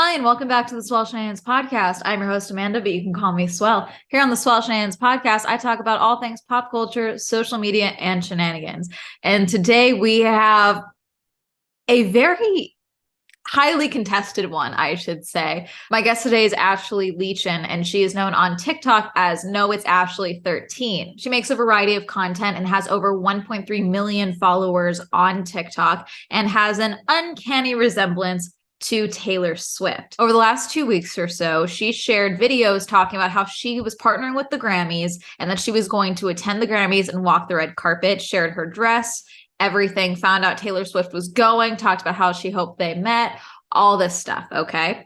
Hi, and welcome back to the Swell Shenanigans podcast. I'm your host, Amanda, but you can call me Swell. Here on the Swell Shenanigans podcast, I talk about all things pop culture, social media, and shenanigans. And today we have a very highly contested one, I should say. My guest today is Ashley13, and she is known on TikTok as NoItsAshley13. She makes a variety of content and has over 1.3 million followers on TikTok and has an uncanny resemblance to Taylor Swift. Over the last 2 weeks or so, she shared videos talking about how she was partnering with the Grammys and that she was going to attend the Grammys and walk the red carpet, shared her dress, everything, found out Taylor Swift was going, talked about how she hoped they met, all this stuff, okay?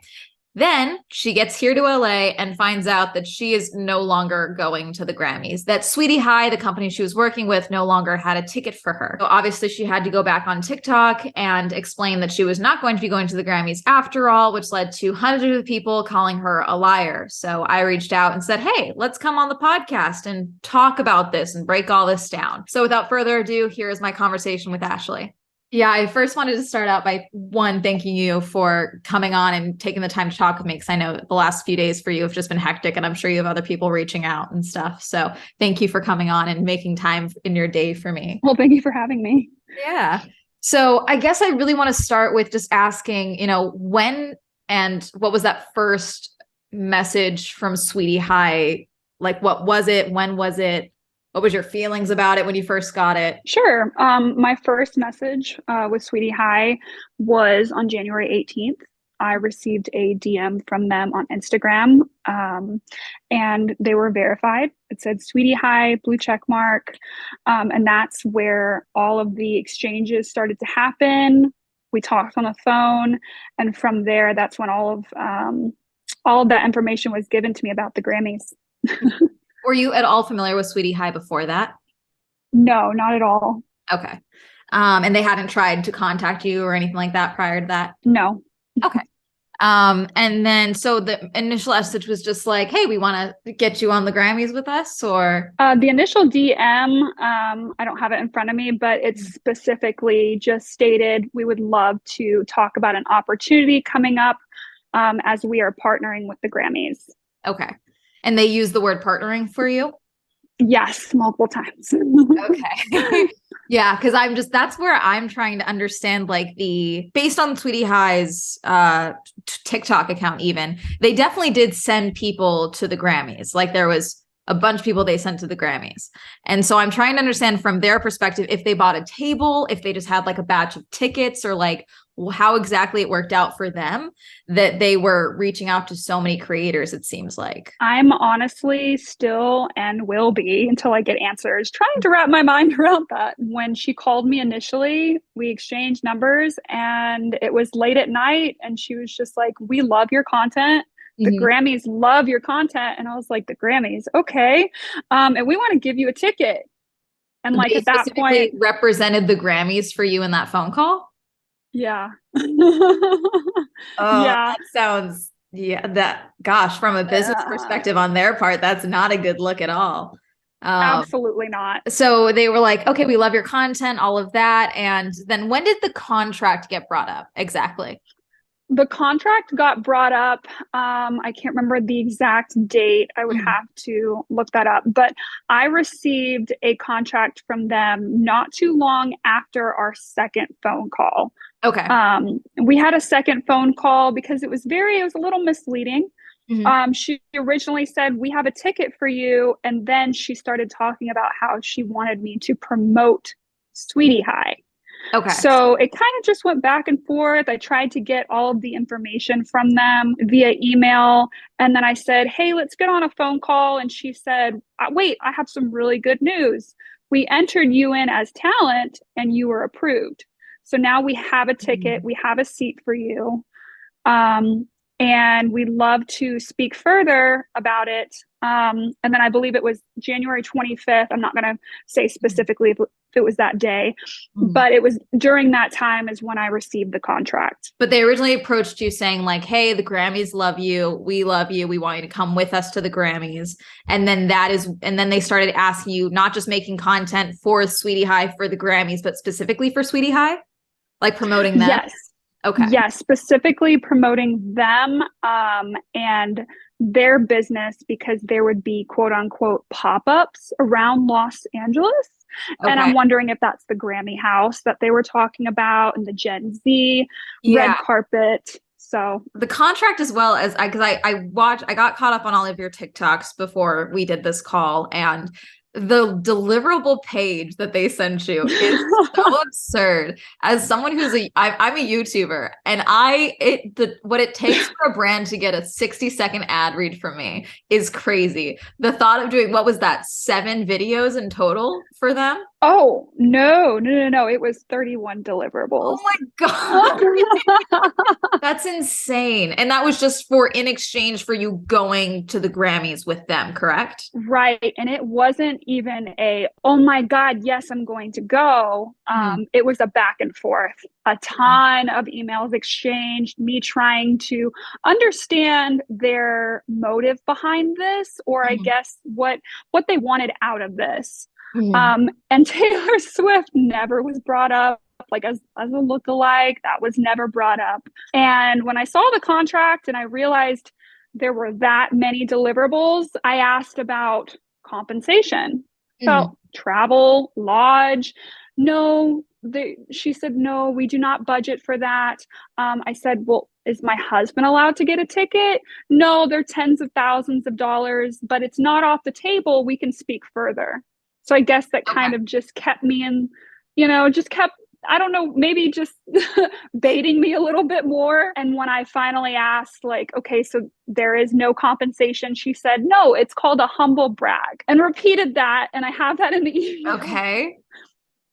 Then she gets here to LA and finds out that she is no longer going to the Grammys, that Sweety High, the company she was working with, no longer had a ticket for her. So obviously she had to go back on TikTok and explain that she was not going to be going to the Grammys after all, which led to hundreds of people calling her a liar. So I reached out and said, hey, let's come on the podcast and talk about this and break all this down. So without further ado, here is my conversation with Ashley. Yeah, I first wanted to start out by thanking you for coming on and taking the time to talk with me, because I know the last few days for you have just been hectic, and I'm sure you have other people reaching out and stuff. So thank you for coming on and making time in your day for me. Well, thank you for having me. Yeah. So I guess I really want to start with just asking, when and what was that first message from Sweety High? Like, what was it? When was it? What was your feelings about it when you first got it? Sure. My first message with Sweety High was on January 18th. I received a DM from them on Instagram, and they were verified. It said Sweety High, blue check mark. And that's where all of the exchanges started to happen. We talked on the phone, and from there, that's when all of that information was given to me about the Grammys. Were you at all familiar with Sweety High before that? No, not at all. Okay. And they hadn't tried to contact you or anything like that prior to that? No. Okay. And then so the initial message was just like, hey, we want to get you on the Grammys with us, or? The initial DM, I don't have it in front of me, but it specifically just stated we would love to talk about an opportunity coming up as we are partnering with the Grammys. Okay. And they use the word partnering for you? Yes, multiple times. Okay. Yeah, because that's where I'm trying to understand, like, based on Sweety High's TikTok account, even, they definitely did send people to the Grammys. Like, there was a bunch of people they sent to the Grammys. And so I'm trying to understand from their perspective, if they bought a table, if they just had like a batch of tickets, or like how exactly it worked out for them that they were reaching out to so many creators, it seems like. I'm honestly still, and will be until I get answers, trying to wrap my mind around that. When she called me initially, we exchanged numbers, and it was late at night, and she was just like, we love your content. The Grammys love your content. And I was like, the Grammys, okay. And we want to give you a ticket. And like, at that point, represented the Grammys for you in that phone call? Yeah. Oh, yeah. That sounds, gosh, from a business perspective on their part, that's not a good look at all. Absolutely not. So they were like, okay, we love your content, all of that. And then when did the contract get brought up exactly? The contract got brought up. I can't remember the exact date. I would have to look that up. But I received a contract from them not too long after our second phone call. Okay. We had a second phone call because it was a little misleading. She originally said, we have a ticket for you. And then she started talking about how she wanted me to promote Sweety High. Okay. So it kind of just went back and forth. I tried to get all of the information from them via email. And then I said, hey, let's get on a phone call. And she said, wait, I have some really good news. We entered you in as talent and you were approved. So now we have a ticket. We have a seat for you. And we'd love to speak further about it. And then I believe it was January 25th. I'm not going to say specifically if it was that day, but it was during that time is when I received the contract. But they originally approached you saying like, hey, the Grammys love you. We love you. We want you to come with us to the Grammys. And then they started asking you, not just making content for Sweety High for the Grammys, but specifically for Sweety High, like promoting them. Yes. Okay. Yes, specifically promoting them and their business, because there would be quote unquote pop-ups around Los Angeles. And Okay. I'm wondering if that's the Grammy house that they were talking about and the Gen Z red Yeah. carpet. So The contract, as well as I got caught up on all of your TikToks before we did this call, and the deliverable page that they sent you is so absurd. As someone I'm a YouTuber, and what it takes for a brand to get a 60-second ad read from me is crazy. The thought of doing, what was that, 7 videos in total for them? oh no. It was 31 deliverables. Oh my God. That's insane. And that was just in exchange for you going to the Grammys with them, correct? Right. And it wasn't even oh my God, yes, I'm going to go. It was a back and forth, a ton of emails exchanged, me trying to understand their motive behind this, or I guess what they wanted out of this. And Taylor Swift never was brought up, like as a lookalike. That was never brought up. And when I saw the contract and I realized there were that many deliverables, I asked about compensation. So travel, lodge. No, she said, no, we do not budget for that. I said, well, is my husband allowed to get a ticket? No, they're tens of thousands of dollars, but it's not off the table. We can speak further. So I guess that kind of just kept me in, just kept, I don't know, maybe just baiting me a little bit more. And when I finally asked, like, okay, so there is no compensation, she said, no, it's called a humble brag, and repeated that. And I have that in the email. Okay.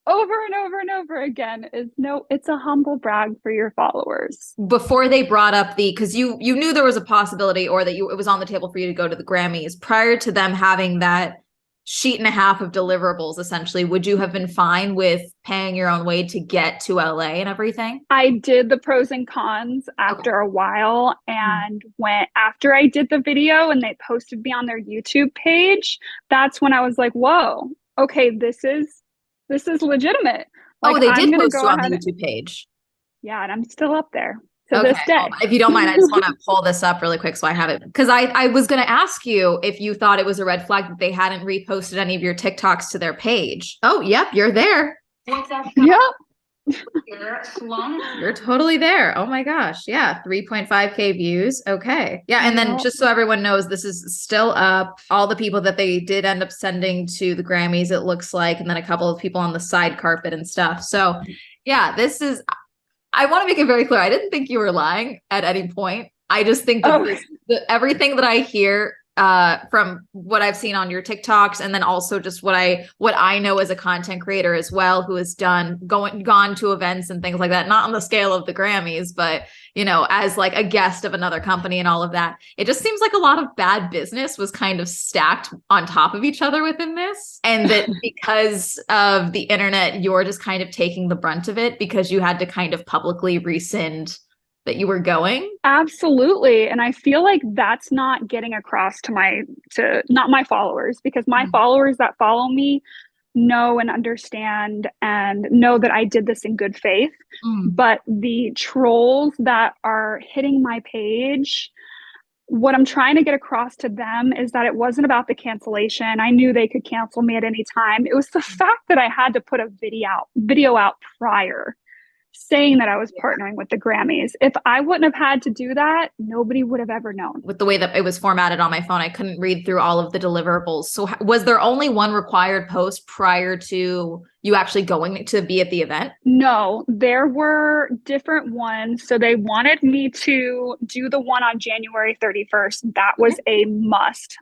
Over and over and over again it's a humble brag for your followers. Before they brought up because you knew there was a possibility, or that it was on the table for you to go to the Grammys, prior to them having that sheet and a half of deliverables, essentially, would you have been fine with paying your own way to get to LA and everything? I did the pros and cons after a while. And after I did the video and they posted me on their YouTube page, that's when I was like, whoa, okay, this is legitimate. Like, they did post go you on ahead the YouTube page. Yeah, and I'm still up there to this day. Well, if you don't mind, I just want to pull this up really quick so I have it. Because I was going to ask you if you thought it was a red flag that they hadn't reposted any of your TikToks to their page. Oh, yep, you're there. Yep. You're totally there. Oh my gosh. Yeah. 3.5K views. Okay. Yeah. And then just so everyone knows, this is still up. All the people that they did end up sending to the Grammys, it looks like, and then a couple of people on the side carpet and stuff. So yeah, I want to make it very clear. I didn't think you were lying at any point. I just think that everything that I hear from what I've seen on your TikToks, and then also just what I know as a content creator as well, who has gone to events and things like that, not on the scale of the Grammys, but as like a guest of another company and all of that. It just seems like a lot of bad business was kind of stacked on top of each other within this. And that because of the internet, you're just kind of taking the brunt of it because you had to kind of publicly rescind that you were going. Absolutely. And I feel like that's not getting across to not my followers, because my followers that follow me know and understand and know that I did this in good faith. But the trolls that are hitting my page, what I'm trying to get across to them is that it wasn't about the cancellation. I knew they could cancel me at any time. It was the fact that I had to put a video out prior saying that I was partnering with the Grammys. If I wouldn't have had to do that, nobody would have ever known. With the way that it was formatted on my phone, I couldn't read through all of the deliverables. So was there only one required post prior to you actually going to be at the event? No, there were different ones. So they wanted me to do the one on January 31st. That was a must.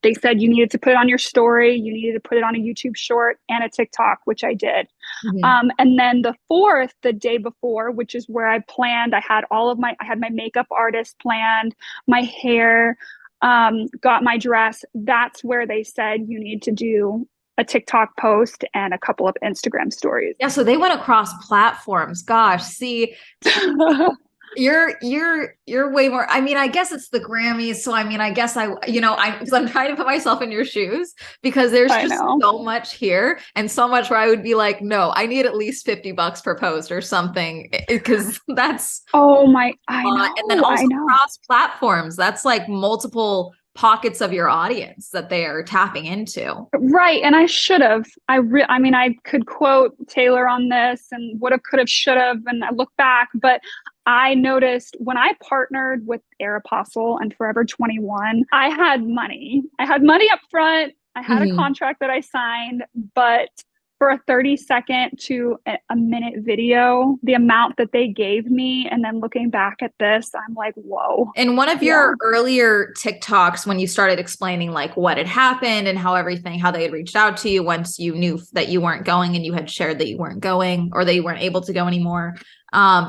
They said you needed to put it on your story, you needed to put it on a YouTube short and a TikTok, which I did. And then the 4th, the day before, which is where I planned, I had my makeup artist planned, my hair, got my dress. That's where they said you need to do a TikTok post and a couple of Instagram stories. Yeah, so they went across platforms. Gosh, see, You're way more. I mean, I guess it's the Grammys. So I mean, I guess because I'm trying to put myself in your shoes because there's just so much here and so much where I would be like, no, I need at least $50 per post or something because that's I know. And then also cross platforms. That's like multiple pockets of your audience that they are tapping into. Right. And I should have. I mean, I could quote Taylor on this and would have, could have, should have, and I look back, but I noticed when I partnered with Aeropostale and Forever 21, I had money. I had money up front. I had a contract that I signed, but for a 30-second to a minute video, the amount that they gave me, and then looking back at this, I'm like, whoa. In one of your earlier TikToks, when you started explaining like what had happened and how they had reached out to you once you knew that you weren't going and you had shared that you weren't going or that you weren't able to go anymore,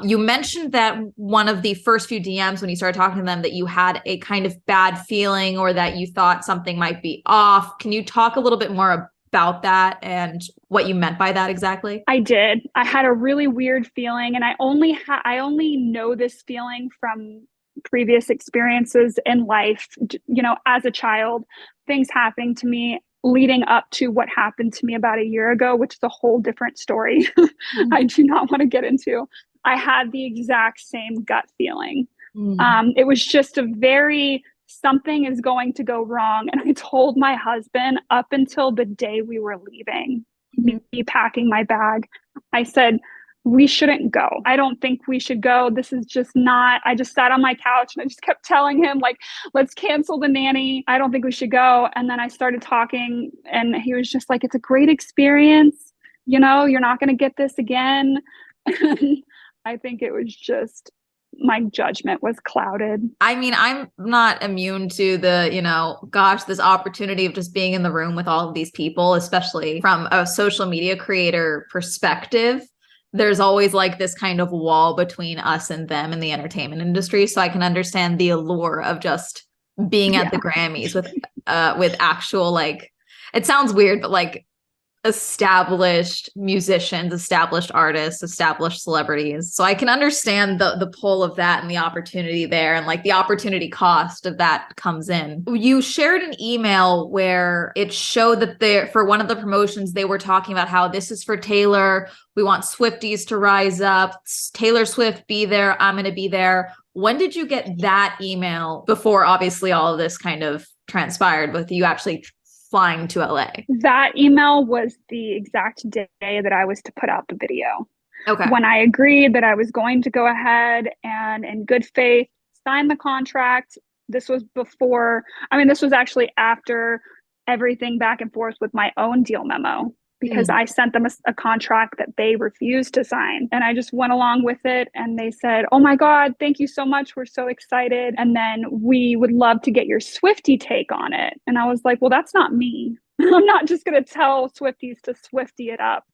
you mentioned that one of the first few DMs when you started talking to them that you had a kind of bad feeling or that you thought something might be off. Can you talk a little bit more about that and what you meant by that exactly? I did. I had a really weird feeling, and I only know this feeling from previous experiences in life, as a child, things happening to me leading up to what happened to me about a year ago, which is a whole different story. I do not want to get into. I had the exact same gut feeling. It was just something is going to go wrong. And I told my husband up until the day we were leaving, me packing my bag, I said, we shouldn't go. I don't think we should go. This is just not, I just sat on my couch and I just kept telling him, like, let's cancel the nanny. I don't think we should go. And then I started talking and he was just like, it's a great experience. You're not going to get this again. I think it was just, my judgment was clouded. I mean, I'm not immune to the, this opportunity of just being in the room with all of these people, especially from a social media creator perspective. There's always like this kind of wall between us and them in the entertainment industry. So I can understand the allure of just being at the Grammys with actual, like, it sounds weird, but like established musicians, established artists, established celebrities. So I can understand the pull of that and the opportunity there, and like the opportunity cost of that comes in. You shared an email where it showed that for one of the promotions, they were talking about how this is for Taylor. We want Swifties to rise up. Taylor Swift, be there. I'm going to be there. When did you get that email before obviously all of this kind of transpired with you actually flying to LA? That email was the exact day that I was to put out the video. Okay. When I agreed that I was going to go ahead and in good faith sign the contract. This was actually after everything back and forth with my own deal memo, because I sent them a contract that they refused to sign. And I just went along with it. And they said, oh my God, thank you so much. We're so excited. And then we would love to get your Swiftie take on it. And I was like, well, that's not me. I'm not just going to tell Swifties to Swiftie it up.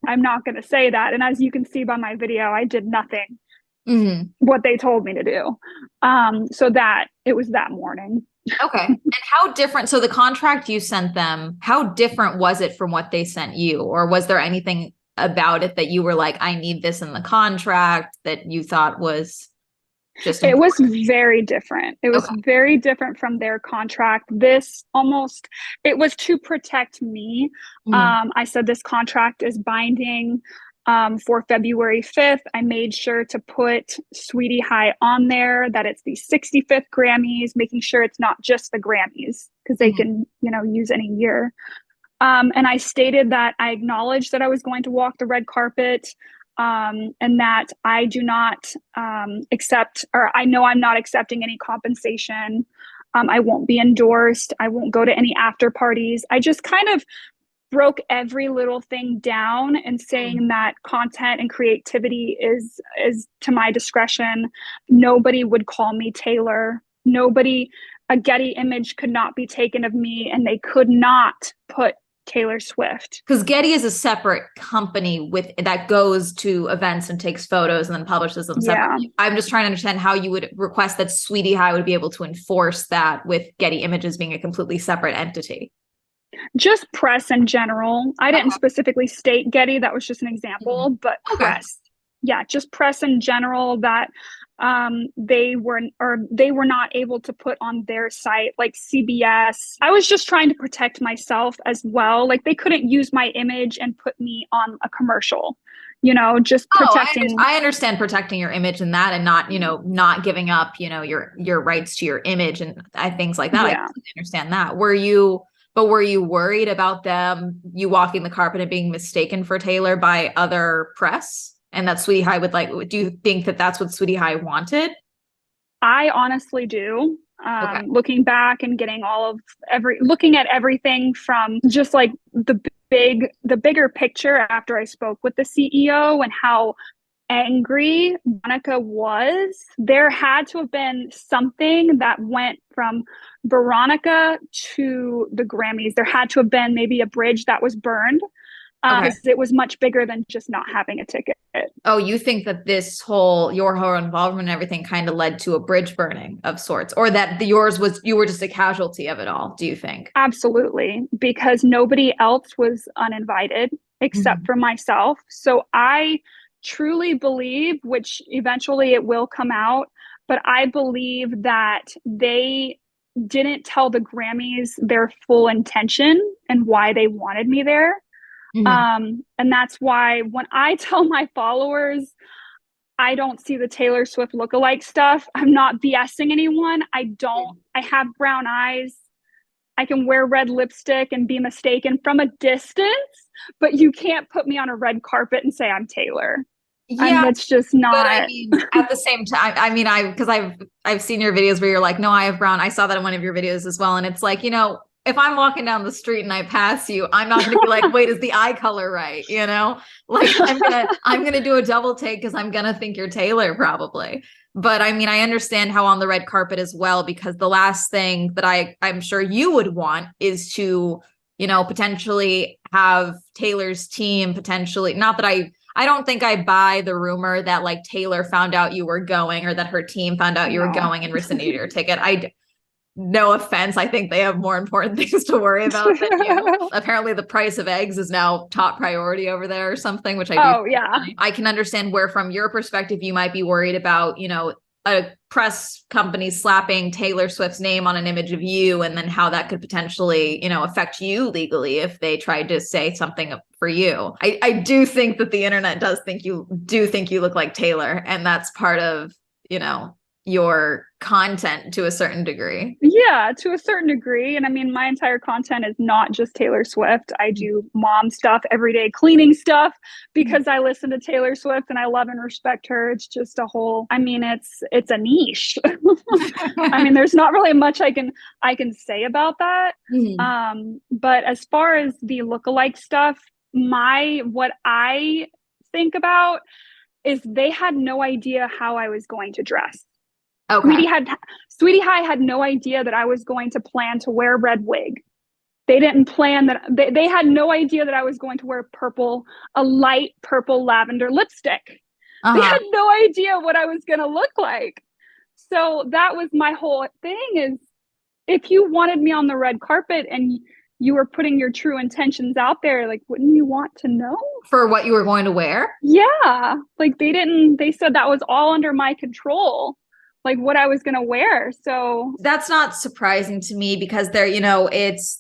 I'm not going to say that. And as you can see by my video, I did nothing what they told me to do. So that it was that morning. Okay. And how different, so the contract you sent them, how different was it from what they sent you? Or was there anything about it that you were like, I need this in the contract, that you thought was just important? It was very different. It was very different from their contract. It was to protect me. I said this contract is binding for February 5th. I made sure to put Sweety High on there, that it's the 65th Grammys, making sure it's not just the Grammys, because they can, use any year. And I stated that I acknowledged that I was going to walk the red carpet, and that I do not accept, or I know I'm not accepting any compensation. I won't be endorsed. I won't go to any after parties. I just kind of broke every little thing down and saying that content and creativity is to my discretion. Nobody would call me Taylor. A Getty image could not be taken of me, and they could not put Taylor Swift. Because Getty is a separate company that goes to events and takes photos and then publishes them separately. I'm just trying to understand how you would request that Sweety High would be able to enforce that with Getty Images being a completely separate entity. Just press in general. I didn't specifically state Getty. That was just an example, but press. Yeah, just press in general, that they were not able to put on their site, like CBS. I was just trying to protect myself as well. Like they couldn't use my image and put me on a commercial, just protecting. I understand protecting your image and that, and not, not giving up, your rights to your image and things like that. Yeah. I understand that. Were you worried about you walking the carpet and being mistaken for Taylor by other press? And that Sweety High do you think that that's what Sweety High wanted? I honestly do. Okay. Looking back and getting looking at everything from just like the bigger picture after I spoke with the CEO and how angry Monica was, there had to have been something that went from Veronica to the Grammys. There had to have been maybe a bridge that was burned. Because it was much bigger than just not having a ticket. Oh, you think that your whole involvement and everything kind of led to a bridge burning of sorts, or that you were just a casualty of it all, do you think? Absolutely, because nobody else was uninvited except for myself. So I truly believe, which eventually it will come out, but I believe that they didn't tell the Grammys their full intention and why they wanted me there. And that's why when I tell my followers I don't see the Taylor Swift lookalike stuff, I'm not BSing anyone. I have brown eyes. I can wear red lipstick and be mistaken from a distance, but you can't put me on a red carpet and say I'm Taylor. Yeah, it's just not. But I mean, at the same time, because I've seen your videos where you're like, no, I have brown. I saw that in one of your videos as well, and it's like, if I'm walking down the street and I pass you, I'm not going to be like, wait, is the eye color right? Like I'm going to do a double take because I'm going to think you're Taylor probably. But I mean, I understand how on the red carpet as well, because the last thing that I'm sure you would want is to, potentially have Taylor's team potentially, not that I don't think I buy the rumor that like Taylor found out you were going or that her team found out you were going and rescinded your ticket. No offense. I think they have more important things to worry about than you. Apparently the price of eggs is now top priority over there or something, which I do. Oh, yeah. I can understand where from your perspective, you might be worried about, a press company slapping Taylor Swift's name on an image of you and then how that could potentially, affect you legally if they tried to say something for you. I do think that the internet does think you look like Taylor, and that's part of, your content to a certain degree. Yeah, to a certain degree. And I mean, my entire content is not just Taylor Swift. I do mom stuff, everyday cleaning stuff, because I listen to Taylor Swift and I love and respect her. It's just it's a niche. I mean, there's not really much I can say about that. But as far as the lookalike stuff, what I think about is they had no idea how I was going to dress. Okay. Sweety High had no idea that I was going to plan to wear a red wig. They didn't plan that. They had no idea that I was going to wear a light purple lavender lipstick. They had no idea what I was going to look like. So that was my whole thing, is if you wanted me on the red carpet and you were putting your true intentions out there, like, wouldn't you want to know? For what you were going to wear? Yeah. Like they said that was all under my control, like what I was going to wear. So that's not surprising to me, because they're,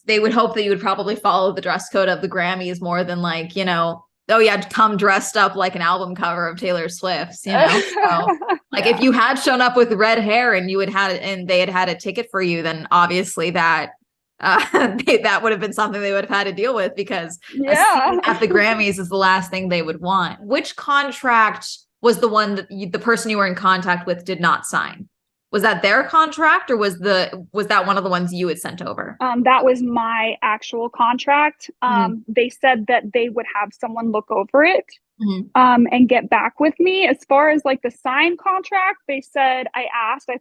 they would hope that you would probably follow the dress code of the Grammys more than like, oh yeah, come dressed up like an album cover of Taylor Swift's, So, like if you had shown up with red hair and they had a ticket for you, then obviously that would have been something they would have had to deal with, because at the Grammys is the last thing they would want. Which contract was the one that the person you were in contact with did not sign? Was that their contract, or was that one of the ones you had sent over? That was my actual contract. They said that they would have someone look over it and get back with me. As far as like the signed contract, they said, I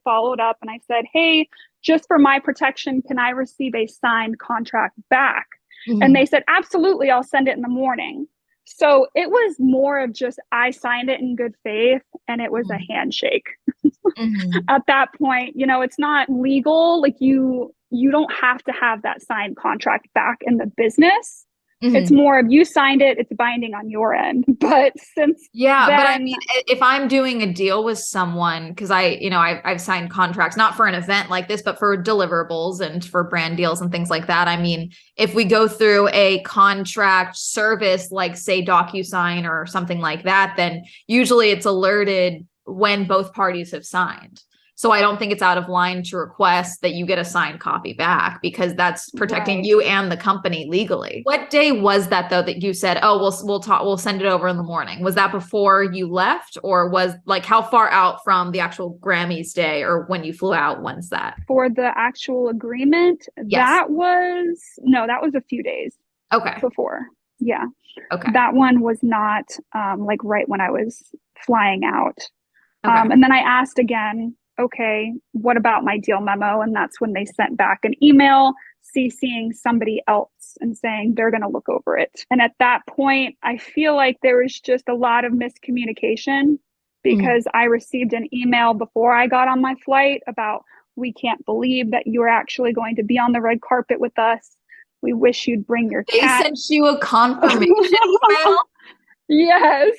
followed up and I said, hey, just for my protection, can I receive a signed contract back? And they said, absolutely, I'll send it in the morning. So it was more of just, I signed it in good faith, and it was a handshake. At that point, it's not legal. Like you don't have to have that signed contract back in the business. It's more of you signed it, it's binding on your end. But since Yeah, then, but I mean, if I'm doing a deal with someone, because I've signed contracts, not for an event like this, but for deliverables and for brand deals and things like that. I mean, if we go through a contract service, like say DocuSign or something like that, then usually it's alerted when both parties have signed. So I don't think it's out of line to request that you get a signed copy back, because that's protecting you and the company legally. What day was that though that you said, "Oh, we'll send it over in the morning"? Was that before you left, or was like how far out from the actual Grammys day, or when you flew out? When's that? for the actual agreement, Yes. that was a few days before. Yeah. Okay. That one was not like right when I was flying out. Okay. And then I asked again, okay, what about my deal memo? And that's when they sent back an email CCing somebody else and saying they're going to look over it. And at that point, I feel like there was just a lot of miscommunication, because I received an email before I got on my flight about, we can't believe that you're actually going to be on the red carpet with us. We wish you'd bring your cat. They sent you a confirmation email? Yes.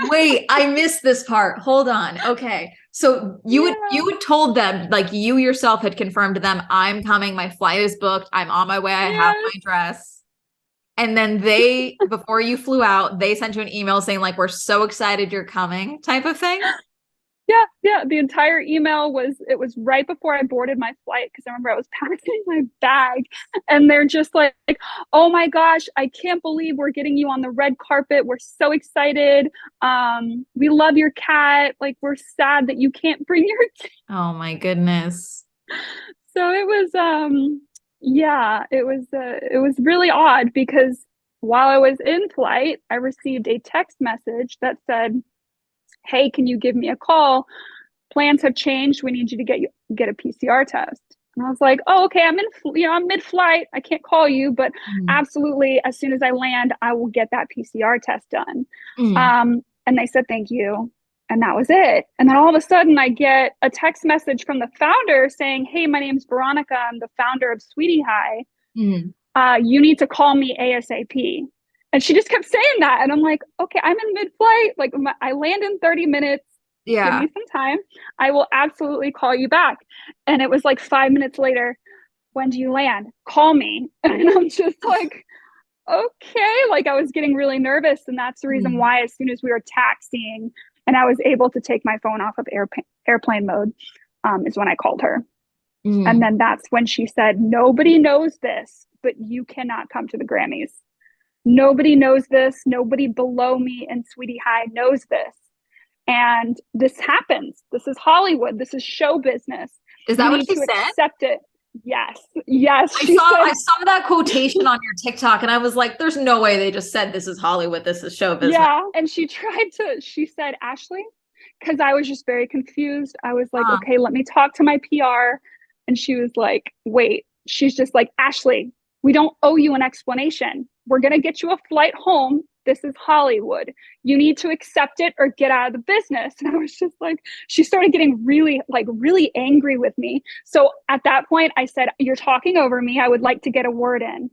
Wait, I missed this part. Hold on. Okay. So you had told them, like, you yourself had confirmed to them, I'm coming, my flight is booked, I'm on my way, I have my dress. And then they, before you flew out, they sent you an email saying, like, we're so excited you're coming, type of thing. Yeah. The entire email was right before I boarded my flight, because I remember I was packing my bag, and they're just like, oh my gosh, I can't believe we're getting you on the red carpet. We're so excited. We love your cat. Like, we're sad that you can't bring your cat. Oh my goodness. So it was, it was really odd, because while I was in flight, I received a text message that said, hey, can you give me a call? Plans have changed. We need you to get a PCR test. And I was like, oh, okay, I'm mid-flight. I can't call you, but absolutely, as soon as I land, I will get that PCR test done. And they said, thank you. And that was it. And then all of a sudden I get a text message from the founder saying, hey, my name's Veronica. I'm the founder of Sweety High. You need to call me ASAP. And she just kept saying that. And I'm like, okay, I'm in mid-flight. Like, I land in 30 minutes. Yeah. Give me some time. I will absolutely call you back. And it was like 5 minutes later, when do you land? Call me. And I'm just like, okay. Like, I was getting really nervous. And that's the reason why, as soon as we were taxiing and I was able to take my phone off of airplane mode, is when I called her. And then that's when she said, nobody knows this, but you cannot come to the Grammys. Nobody knows this. Nobody below me in Sweety High knows this. And this happens. This is Hollywood. This is show business. Is that what she said? Accept it. Yes. I saw that quotation on your TikTok, and I was like, there's no way they just said this is Hollywood. This is show business. Yeah. And she said, Ashley, because I was just very confused. I was like, okay, let me talk to my PR. And she was like, wait. She's just like, Ashley, we don't owe you an explanation. We're going to get you a flight home. This is Hollywood. You need to accept it or get out of the business. And I was just like, she started getting really angry with me. So at that point, I said, you're talking over me. I would like to get a word in.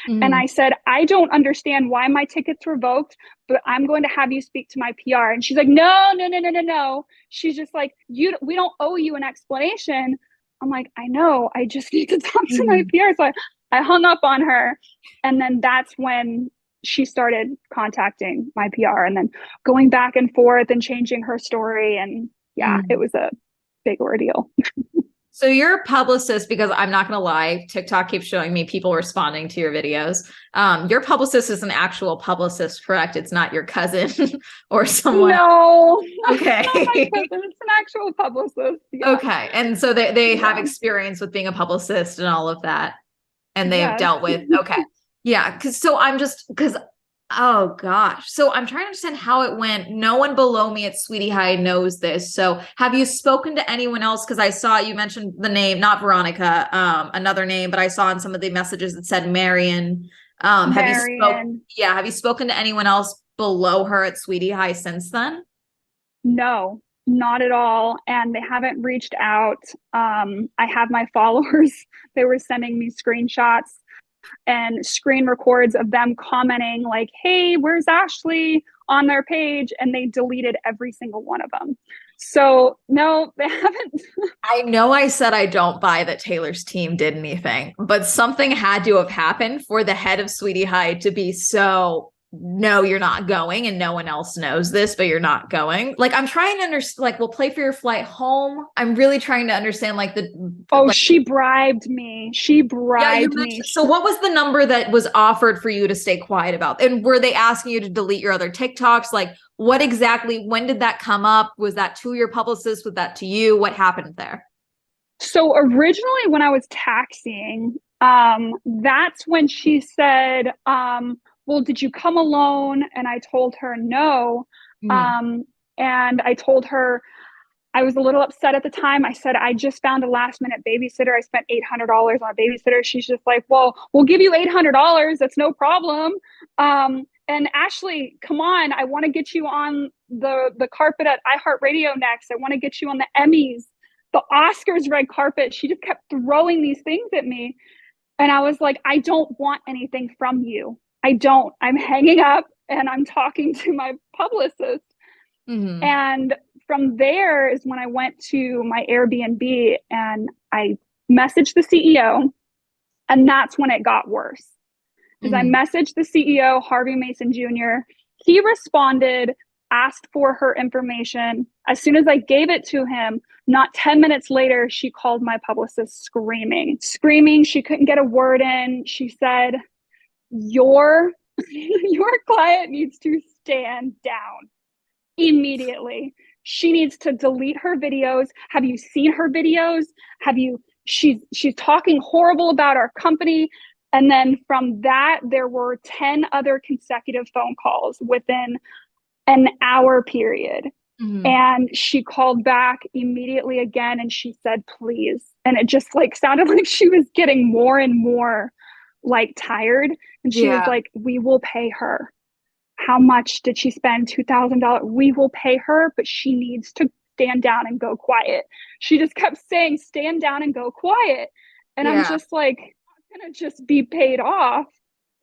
And I said, I don't understand why my ticket's revoked, but I'm going to have you speak to my PR. And she's like, no. She's just like, we don't owe you an explanation. I'm like, I know. I just need to talk to my PR. So I hung up on her. And then that's when she started contacting my PR and then going back and forth and changing her story. And it was a big ordeal. So you're a publicist, because I'm not going to lie, TikTok keeps showing me people responding to your videos. Your publicist is an actual publicist, correct? It's not your cousin or someone. No. Okay. It's not my cousin. It's an actual publicist. Yeah. Okay. And so they have experience with being a publicist and all of that. And they've dealt with, okay. Yeah. Oh gosh. So I'm trying to understand how it went. No one below me at Sweety High knows this. So have you spoken to anyone else? Because I saw you mentioned the name, not Veronica, another name, but I saw in some of the messages that said Marion. Have you spoken to anyone else below her at Sweety High since then? No, not at all. And they haven't reached out. I have my followers. They were sending me screenshots and screen records of them commenting like, hey, where's Ashley on their page? And they deleted every single one of them. So no, they haven't. I know I said I don't buy that Taylor's team did anything, but something had to have happened for the head of Sweety High to be so, no, you're not going, and no one else knows this, but you're not going. Like, I'm trying to understand, like, we'll pay for your flight home. I'm really trying to understand, like, she bribed me. She bribed me. So what was the number that was offered for you to stay quiet about? And were they asking you to delete your other TikToks? Like, what exactly, when did that come up? Was that to your publicist? Was that to you? What happened there? So originally when I was taxiing, that's when she said, well, did you come alone? And I told her no. And I told her I was a little upset at the time. I said, I just found a last minute babysitter. I spent $800 on a babysitter. She's just like, well, we'll give you $800. That's no problem. And Ashley, come on. I want to get you on the carpet at iHeartRadio next. I want to get you on the Emmys, the Oscars red carpet. She just kept throwing these things at me. And I was like, I don't want anything from you. I don't. I'm hanging up and I'm talking to my publicist. And from there is when I went to my Airbnb and I messaged the CEO. And that's when it got worse. Because I messaged the CEO, Harvey Mason Jr. He responded, asked for her information. As soon as I gave it to him, not 10 minutes later, she called my publicist screaming. She couldn't get a word in. She said, your client needs to stand down immediately. She needs to delete her videos. Have you seen her videos? She's talking horrible about our company. And then from that, there were 10 other consecutive phone calls within an hour period. And she called back immediately again and she said, please. And it just like sounded like she was getting more and more like tired. And she was like, we will pay her. How much did she spend? $2,000. We will pay her, but she needs to stand down and go quiet. She just kept saying, stand down and go quiet. And I'm just like, I'm going to just be paid off.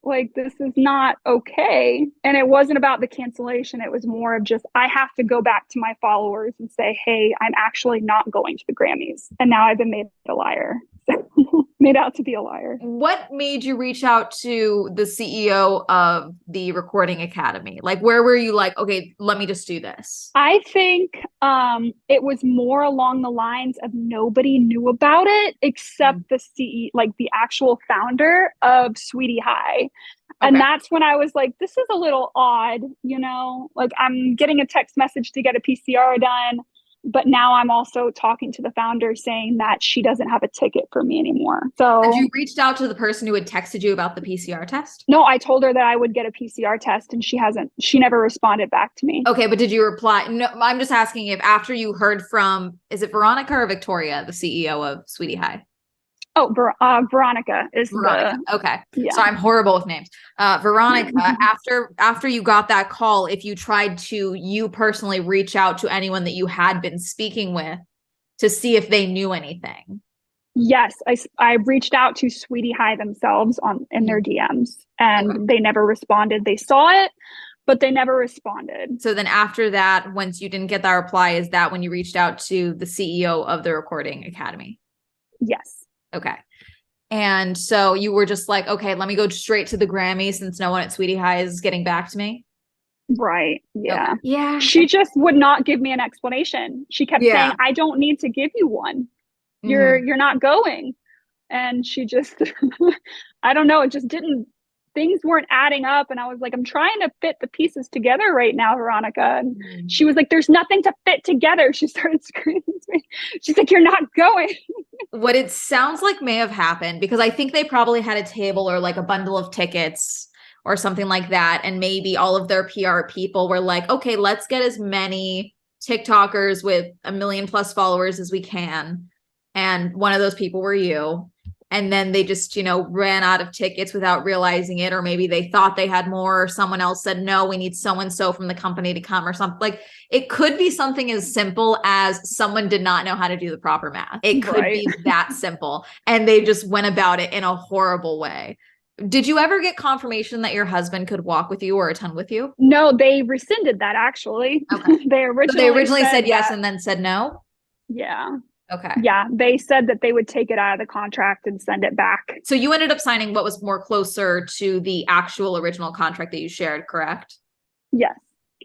Like, this is not okay. And it wasn't about the cancellation. It was more of just, I have to go back to my followers and say, hey, I'm actually not going to the Grammys. And now I've been made a liar. Made out to be a liar. What made you reach out to the CEO of the Recording Academy? Like, where were you like, okay, let me just do this? I think it was more along the lines of nobody knew about it except the CEO, like the actual founder of Sweety High. And that's when I was like, this is a little odd, you know, like I'm getting a text message to get a PCR done. But now I'm also talking to the founder saying that she doesn't have a ticket for me anymore. So have you reached out to the person who had texted you about the PCR test? No, I told her that I would get a PCR test and she never responded back to me. Okay, but did you reply? No, I'm just asking if after you heard from, is it Veronica or Victoria, the CEO of Sweety High? Oh, Veronica is Veronica. Okay. Yeah. So I'm horrible with names. Veronica, after you got that call, if you tried to, you personally reach out to anyone that you had been speaking with to see if they knew anything. Yes, I reached out to Sweety High themselves in their DMs and they never responded. They saw it, but they never responded. So then after that, once you didn't get that reply, is that when you reached out to the CEO of the Recording Academy? Yes. Okay. And so you were just like, okay, let me go straight to the Grammy since no one at Sweety High is getting back to me. Right. Yeah. Okay. Yeah. She just would not give me an explanation. She kept saying, I don't need to give you one. You're not going. And she just, I don't know. It just things weren't adding up. And I was like, I'm trying to fit the pieces together right now, Veronica. And she was like, there's nothing to fit together. She started screaming to me. She's like, you're not going. What it sounds like may have happened, because I think they probably had a table or like a bundle of tickets or something like that. And maybe all of their PR people were like, okay, let's get as many TikTokers with 1 million+ followers as we can. And one of those people were you. And then they just, ran out of tickets without realizing it. Or maybe they thought they had more, or someone else said, no, we need so-and-so from the company to come or something. Like, it could be something as simple as someone did not know how to do the proper math. It could be that simple. And they just went about it in a horrible way. Did you ever get confirmation that your husband could walk with you or attend with you? No, they rescinded that actually. Okay. They originally said yes that, and then said no? yeah. Okay. Yeah, they said that they would take it out of the contract and send it back. So you ended up signing what was more closer to the actual original contract that you shared, correct? Yes.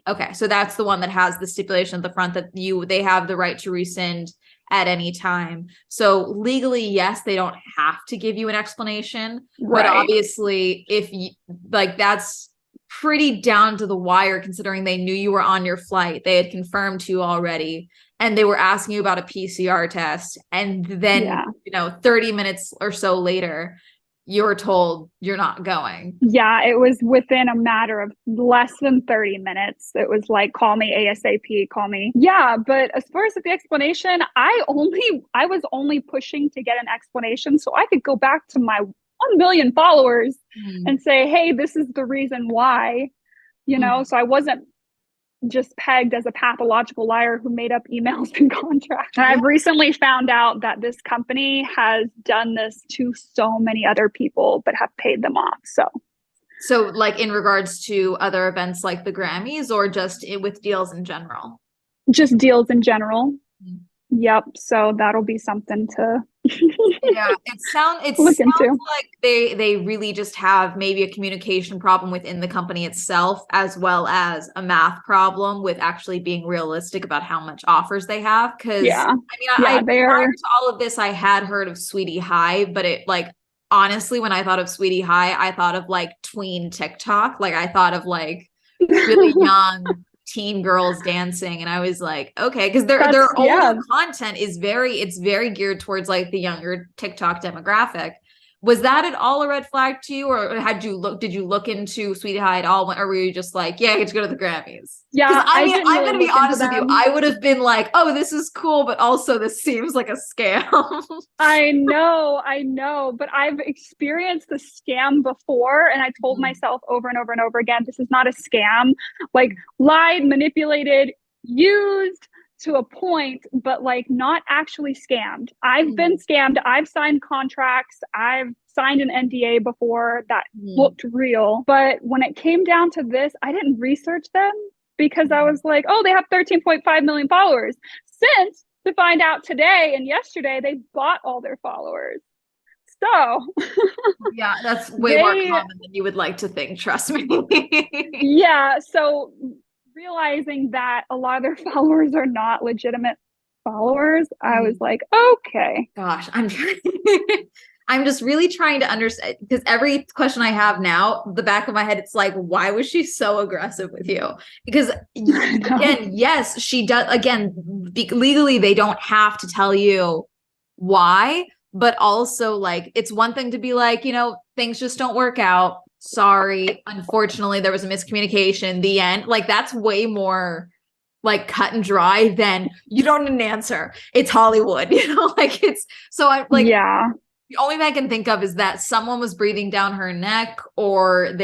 Okay. So that's the one that has the stipulation at the front that they have the right to rescind at any time. So legally, yes, they don't have to give you an explanation, Right. but obviously if you like, that's pretty down to the wire considering they knew you were on your flight. They had confirmed to you already and they were asking you about a PCR test. And then, 30 minutes or so later, you're told you're not going. Yeah, it was within a matter of less than 30 minutes. It was like, call me ASAP, call me. Yeah, but as far as the explanation, I was only pushing to get an explanation so I could go back to my 1 million followers and say, hey, this is the reason why, so I wasn't just pegged as a pathological liar who made up emails and contracts. And I've recently found out that this company has done this to so many other people, but have paid them off. So like in regards to other events like the Grammys or just with deals in general? Just deals in general. Yep. So that'll be something to it sounds like they really just have maybe a communication problem within the company itself, as well as a math problem with actually being realistic about how much offers they have. Because prior to all of this, I had heard of Sweety High, but it like honestly, when I thought of Sweety High, I thought of like tween TikTok. Like I thought of like really young teen girls dancing, and I was like, okay, because their older content is very geared towards like the younger TikTok demographic. Was that at all a red flag to you, or did you look into Sweety High at all, or were you just like, yeah, I get to go to the Grammys? Yeah, I'm gonna be honest with you, I would have been like, oh, this is cool, but also this seems like a scam. I know, but I've experienced the scam before, and I told myself over and over and over again, this is not a scam. Like lied, manipulated, used to a point, but like not actually scammed. I've been scammed. I've signed contracts. I've signed an NDA before that looked real. But when it came down to this, I didn't research them because I was like, oh, they have 13.5 million followers. Since to find out today and yesterday, they bought all their followers. So yeah, that's way more common than you would like to think. Trust me. Yeah. So realizing that a lot of their followers are not legitimate followers, I was like, okay. Gosh, I'm just really trying to understand, because every question I have now, the back of my head, it's like, why was she so aggressive with you? Because again, yes, she does. Again, legally, they don't have to tell you why, but also like, it's one thing to be like, things just don't work out. Sorry, unfortunately, there was a miscommunication. The end. Like that's way more like cut and dry than you don't need an answer. It's Hollywood, like it's so I like, yeah. The only thing I can think of is that someone was breathing down her neck, or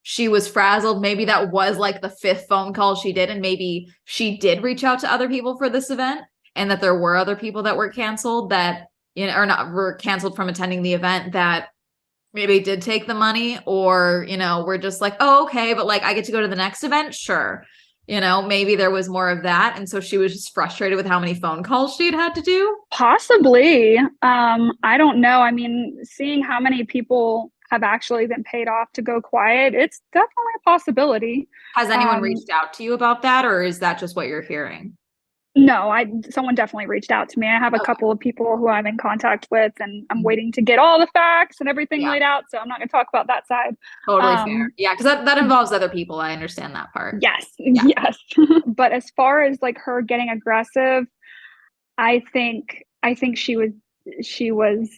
she was frazzled. Maybe that was like the 5th phone call she did. And maybe she did reach out to other people for this event, and that there were other people that were canceled were canceled from attending the event that maybe did take the money, or, we're just like, oh, okay, but like I get to go to the next event. Sure. Maybe there was more of that. And so she was just frustrated with how many phone calls she'd had to do. Possibly. I don't know. I mean, seeing how many people have actually been paid off to go quiet, it's definitely a possibility. Has anyone reached out to you about that, or is that just what you're hearing? No, someone definitely reached out to me. I have a couple of people who I'm in contact with, and I'm waiting to get all the facts and everything laid out. So I'm not going to talk about that side. Totally fair. Yeah, because that involves other people. I understand that part. Yes. But as far as like her getting aggressive, I think she was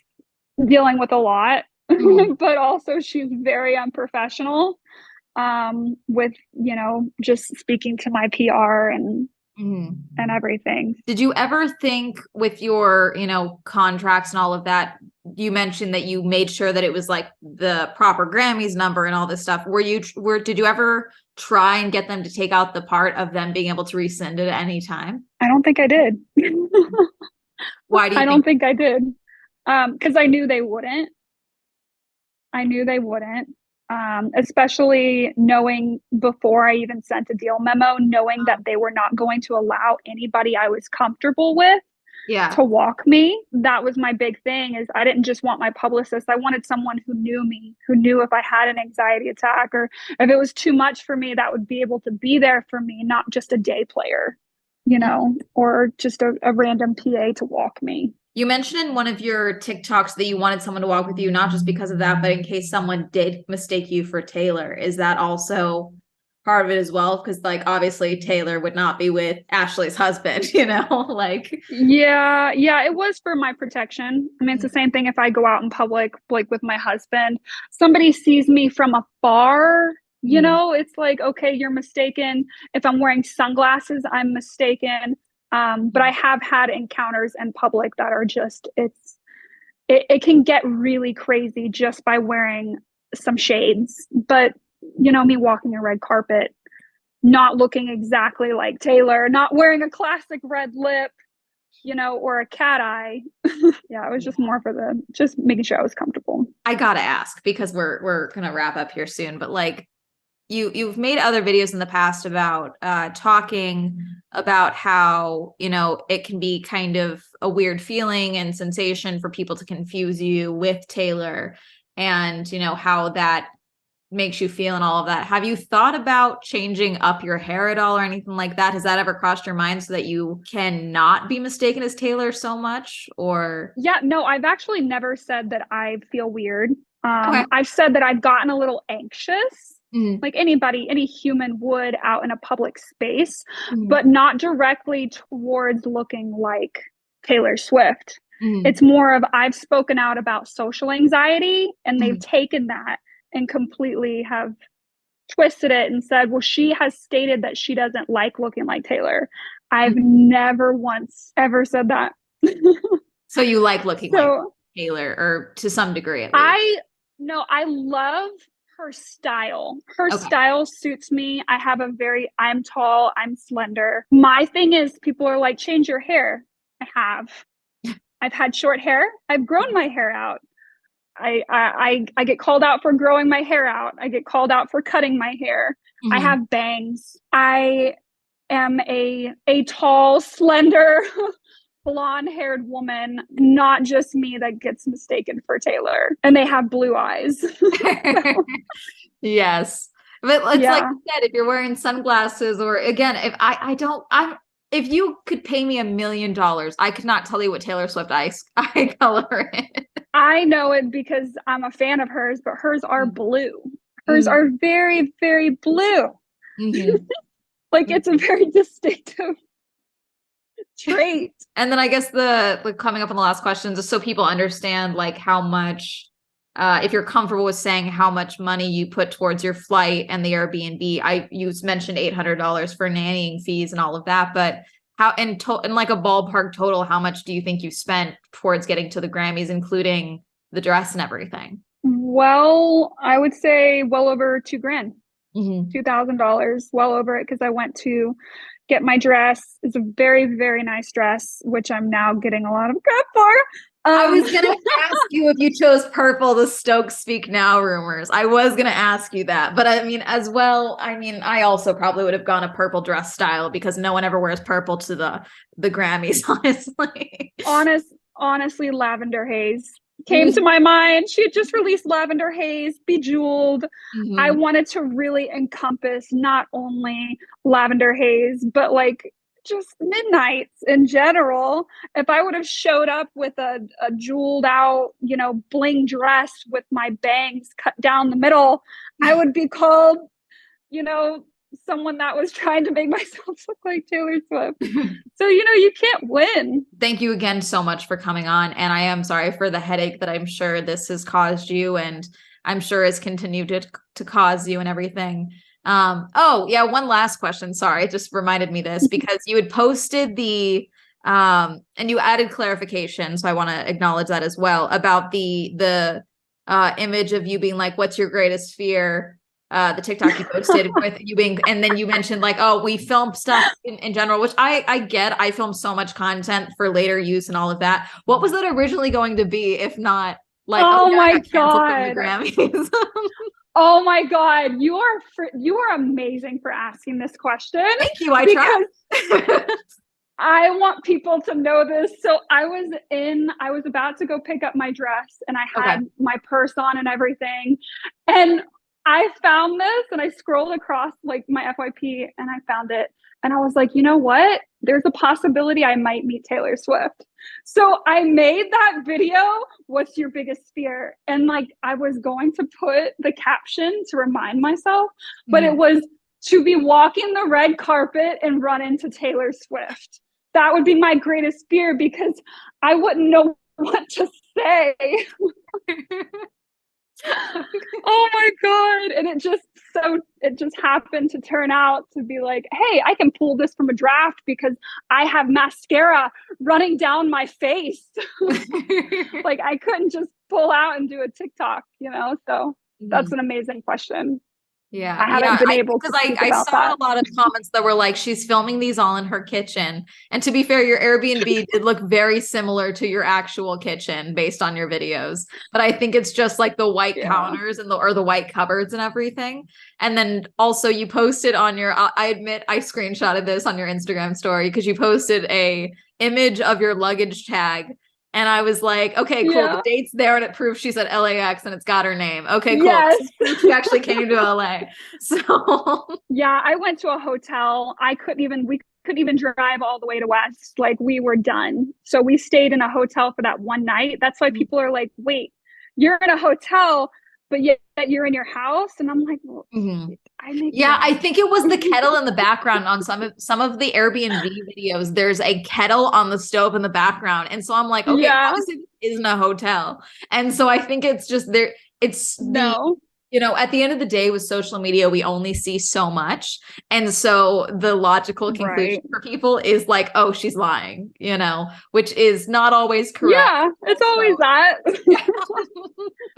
dealing with a lot, but also she's very unprofessional with, just speaking to my PR and everything. Did you ever think with your, contracts and all of that, you mentioned that you made sure that it was like the proper Grammys number and all this stuff. Did you ever try and get them to take out the part of them being able to rescind it at any time? I don't think I did. Why do you don't think I did. Because I knew they wouldn't. I knew they wouldn't. Especially knowing before I even sent a deal memo, knowing that they were not going to allow anybody I was comfortable with Yeah. to walk me. That was my big thing, is I didn't just want my publicist. I wanted someone who knew me, who knew if I had an anxiety attack or if it was too much for me, that would be able to be there for me, not just a day player, or just a random PA to walk me. You mentioned in one of your TikToks that you wanted someone to walk with you, not just because of that, but in case someone did mistake you for Taylor. Is that also part of it as well? Because like obviously Taylor would not be with Ashley's husband, like. Yeah, it was for my protection. I mean, it's the same thing if I go out in public, like with my husband, somebody sees me from afar, it's like, okay, you're mistaken. If I'm wearing sunglasses, I'm mistaken. But I have had encounters in public that are just, it can get really crazy just by wearing some shades. But, me walking a red carpet, not looking exactly like Taylor, not wearing a classic red lip, or a cat eye. Yeah, it was just more for just making sure I was comfortable. I gotta ask, because we're gonna wrap up here soon, but like, you've made other videos in the past about talking about how, it can be kind of a weird feeling and sensation for people to confuse you with Taylor, and, how that makes you feel and all of that. Have you thought about changing up your hair at all or anything like that? Has that ever crossed your mind so that you cannot be mistaken as Taylor so much? Or yeah, no, I've actually never said that I feel weird. Okay. I've said that I've gotten a little anxious, like any human would out in a public space, but not directly towards looking like Taylor Swift. It's more of, I've spoken out about social anxiety, and they've taken that and completely have twisted it and said, well, she has stated that she doesn't like looking like Taylor. I've never once ever said that. So you like looking like Taylor, or to some degree at least? I love her style. Her style suits me. I'm tall, I'm slender. My thing is, people are like, change your hair. I've had short hair. I've grown my hair out. I get called out for growing my hair out. I get called out for cutting my hair. I have bangs. I am a tall, slender, blonde-haired woman, not just me, that gets mistaken for Taylor. And they have blue eyes. Yes. But it's like you said, if you're wearing sunglasses, or again, if you could pay me $1 million, I could not tell you what Taylor Swift eye color is. I know it because I'm a fan of hers, but hers are blue. Hers are very, very blue. Like, it's a very distinctive trait. And then I guess the coming up on the last questions is so people understand like how much, if you're comfortable with saying how much money you put towards your flight and the Airbnb. You mentioned $800 for nannying fees and all of that, but how in like a ballpark total, how much do you think you spent towards getting to the Grammys, including the dress and everything? Well, I would say well over $2,000, $2,000, well over it, because I went to get my dress. It's a very, very nice dress, which I'm now getting a lot of crap for. I was going to ask you if you chose purple, the Stoke Speak Now rumors. I was going to ask you that. But I mean, as well, I also probably would have gone a purple dress style, because no one ever wears purple to the Grammys, honestly. Honestly, Lavender Haze came to my mind. She had just released Lavender Haze, Bejeweled. I wanted to really encompass not only Lavender Haze, but like just midnights in general. If I would have showed up with a jeweled out, bling dress with my bangs cut down the middle, I would be called, someone that was trying to make myself look like Taylor Swift. So, you can't win. Thank you again so much for coming on. And I am sorry for the headache that I'm sure this has caused you, and I'm sure has continued to cause you and everything. One last question. Sorry, it just reminded me this, because you had posted and you added clarification. So I want to acknowledge that as well, about the image of you being like, what's your greatest fear? The TikTok you posted with you being, and then you mentioned like, oh, we film stuff in general, which I get. I film so much content for later use and all of that. What was that originally going to be, if not Like, oh Oh yeah, I my got canceled from the God. Grammys. Oh my God. You are amazing for asking this question Thank you. I because tried. I want people to know this. So I was about to go pick up my dress and I Okay. had my purse on and everything. And I found this and I scrolled across like my FYP and I found it. And I was like, you know what? There's a possibility I might meet Taylor Swift. So I made that video, "What's your biggest fear?" And like I was going to put the caption to remind myself, but it was to be walking the red carpet and run into Taylor Swift. That would be my greatest fear because I wouldn't know what to say. Oh my God. And it just happened to turn out to be like, hey, I can pull this from a draft because I have mascara running down my face. Like I couldn't just pull out and do a TikTok, you know? So that's an amazing question. Yeah, I haven't been able to because speak I about saw that. a lot of comments that were like, she's filming these all in her kitchen. And to be fair, your Airbnb did look very similar to your actual kitchen based on your videos. But I think it's just like the white counters and the white cupboards and everything. And then also you posted on your, I admit I screenshotted this on your Instagram story because you posted a image of your luggage tag. And I was like, okay, cool. Yeah. The date's there and it proves she's at LAX and it's got her name. Okay, cool. Yes. She actually came to LA. So Yeah, I went to a hotel. We couldn't even drive all the way to West. Like we were done. So we stayed in a hotel for that one night. That's why people are like, wait, you're in a hotel, but yet you're in your house. And I'm like, well, I think it was the kettle in the background on some of the Airbnb videos. There's a kettle on the stove in the background. And so I'm like, okay, obviously this isn't a hotel. And so I think it's just there, at the end of the day with social media, we only see so much. And so the logical conclusion for people is like, oh, she's lying, which is not always correct. Yeah, it's always that.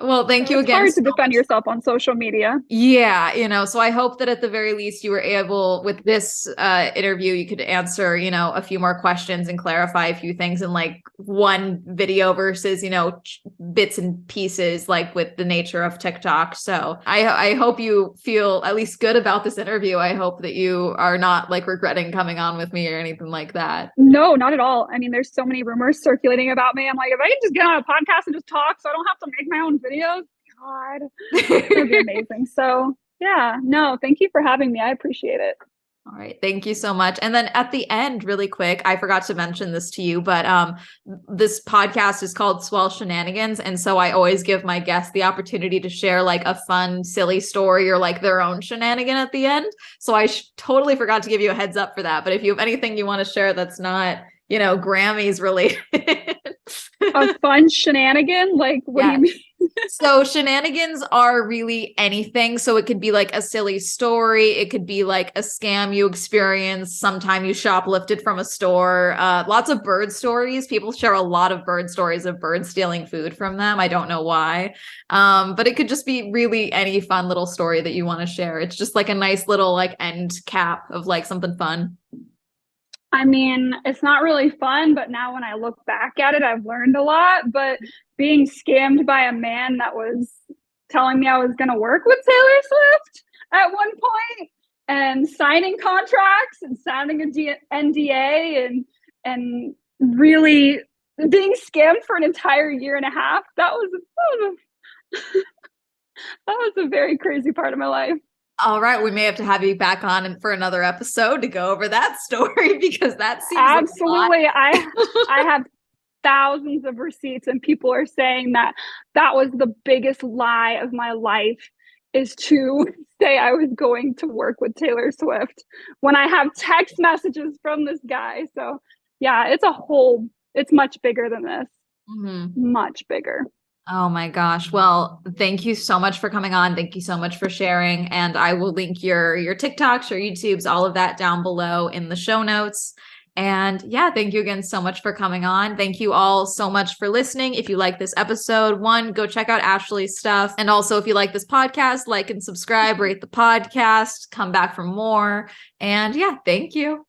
Well, thank you again. It's hard to defend yourself on social media. Yeah, so I hope that at the very least you were able, with this interview, you could answer, a few more questions and clarify a few things in like one video versus, bits and pieces, like with the nature of TikTok. So I hope you feel at least good about this interview. I hope that you are not like regretting coming on with me or anything like that. No, not at all. I mean, there's so many rumors circulating about me. I'm like, if I can just get on a podcast and just talk so I don't have to make my own videos, God, it would be amazing. So yeah, no, thank you for having me. I appreciate it. All right. Thank you so much. And then at the end, really quick, I forgot to mention this to you, but this podcast is called Swell Shenanigans. And so I always give my guests the opportunity to share like a fun, silly story or like their own shenanigan at the end. So I totally forgot to give you a heads up for that. But if you have anything you want to share that's not, Grammys related. A fun shenanigan? Like, what do you mean? So shenanigans are really anything. So it could be like a silly story. It could be like a scam you experienced. Sometime you shoplifted from a store. Lots of bird stories. People share a lot of bird stories of birds stealing food from them. I don't know why. But it could just be really any fun little story that you want to share. It's just like a nice little like end cap of like something fun. I mean, it's not really fun, but now when I look back at it, I've learned a lot. But being scammed by a man that was telling me I was going to work with Taylor Swift at one point and signing contracts and signing a NDA and really being scammed for an entire year and a half, that was a very crazy part of my life. All right, we may have to have you back on for another episode to go over that story because that seems absolutely. I have thousands of receipts, and people are saying that was the biggest lie of my life, is to say I was going to work with Taylor Swift when I have text messages from this guy. So yeah, it's much bigger than this. Much bigger. Oh my gosh. Well, thank you so much for coming on. Thank you so much for sharing. And I will link your TikToks, your YouTubes, all of that down below in the show notes. And yeah, thank you again so much for coming on. Thank you all so much for listening. If you like this episode, go check out Ashley's stuff. And also if you like this podcast, like and subscribe, rate the podcast, come back for more. And yeah, thank you.